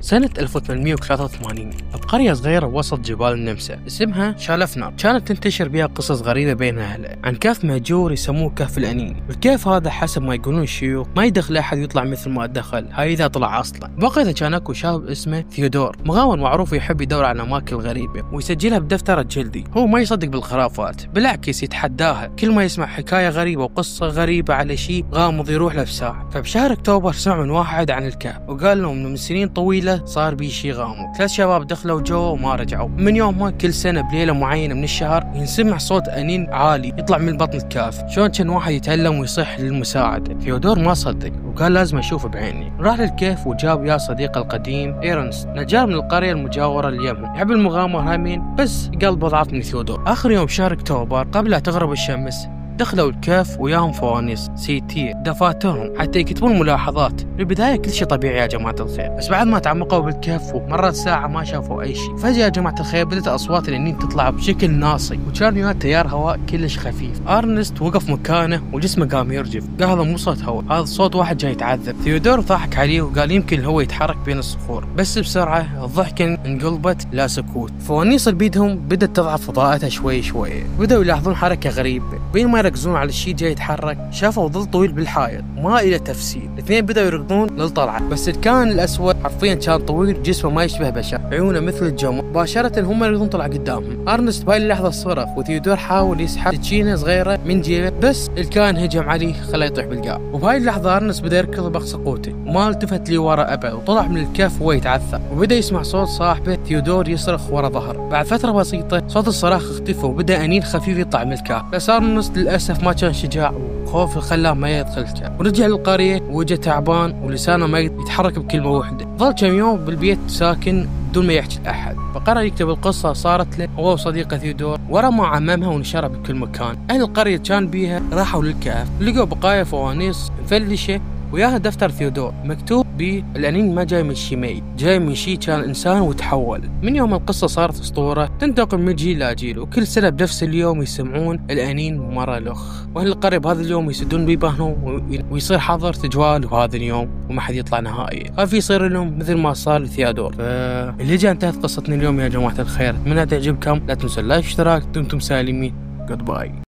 سنة 1883 بقرية صغيرة وسط جبال النمسا اسمها شالفنر، كانت تنتشر بها قصص غريبة بين أهلها عن كهف مهجور يسموه كهف الأنين. الكهف هذا حسب ما يقولون الشيوخ ما يدخل أحد يطلع مثل ما دخل، هاي إذا طلع أصلا. بقية كان أكو شاب اسمه ثيودور، مغامر معروف يحب يدور على أماكن غريبة ويسجلها بدفتره الجلدي. هو ما يصدق بالخرافات، بالعكس يتحداها. كل ما يسمع حكاية غريبة وقصة غريبة على شيء غامض يروح له بساعة. فبشهر أكتوبر سمع من واحد عن الكهف وقال لهم إنه من سنين طويلة صار بيه شي غامض. 3 شباب دخلوا جو وما رجعوا. من يومها كل سنة بليلة معينة من الشهر ينسمع صوت أنين عالي يطلع من بطن الكهف، شلون كان واحد يتألم ويصيح للمساعدة. ثيودور ما صدق وقال لازم أشوفه بعيني. راح للكهف وجاب يا صديقه القديم إيرنست، نجار من القرية المجاورة اليمن، يحب المغامرة همين بس قلبه ضعف من ثيودور. آخر يوم شهر أكتوبر قبل لا تغرب الشمس دخلوا الكهف وياهم فوانيس سيتي دفاترهم حتى يكتبون ملاحظات. بالبداية كل شيء طبيعي يا جماعة الخير، بس بعد ما تعمقوا بالكهف ومرت ساعة ما شافوا أي شيء. فجأة يا جماعة الخير بدأت أصوات الأنين تطلع بشكل ناصي، وكان وياه تيار هواء كلش خفيف. أرنست وقف مكانه وجسمه قام يرجف، قال هذا مو صوت هواء، هذا صوت واحد جاي يتعذب. ثيودور ضحك عليه وقال يمكن هو يتحرك بين الصخور، بس بسرعة الضحكة انقلبت لا سكوت. فوانيس بيدهم بدأت تضعف إضاءتها شوي شوي، بدأوا يلاحظون حركة غريبة. بينما يركزون على الشيء جاي يتحرك شافوا ظل طويل بالحائط ما إله تفسير. الاثنين بدأوا يركضون للطلعة، بس الكائن الأسود حرفيا كان طويل، جسمه ما يشبه بشر، عيونه مثل الجمر. مباشرة هم يركضون طلع قدامهم. أرنست بهاي اللحظة صرخ وثيودور حاول يسحب سكينة صغيرة من جيبه، بس الكائن هجم عليه خلاه يطيح بالقاع. وبهاي اللحظة أرنست بدأ يركض بأقصى قوته وما التفت لي ورا أبد، وطلع من الكهف وهو يتعثر وبدأ يسمع صوت صاحبه ثيودور يصرخ ورا ظهر. بعد فترة بسيطة صوت الصراخ اختفى وبدأ أنين خفيف يطلع من الكهف، بس أرنست للأسف ما كان شجاع وخوف خلاه ما يدخل الكهف، ورجع للقرية وجه تعبان ولسانه ما يتحرك بكلمة واحدة. ظل كم يوم بالبيت ساكن بدون ما يحكي لأحد. فقرر يكتب القصة صارت له هو وصديقه ثيودور، ورا ما عممها ونشرها بكل مكان. أهل القرية كان بيها راحوا للكهف لقوا بقايا فوانيس مفلشة وياها دفتر ثيودور مكتوب به الأنين ما جاي من شي جاي من شي كان إنسان وتحول. من يوم القصة صارت أسطورة تنتقل من جيل لجيل، وكل سنة بنفس اليوم يسمعون الأنين مرة لخ. وأهل القرية بهذا اليوم يسدون بيبانهم ويصير حظر تجوال بهذا اليوم وما حد يطلع نهائي، خاف يصير لهم مثل ما صار لثيودور. اللي جاء انتهت قصتنا اليوم يا جماعة الخير. أتمنى تعجبكم، لا تنسوا اللايك والاشتراك. دمتم سالمين. Goodbye.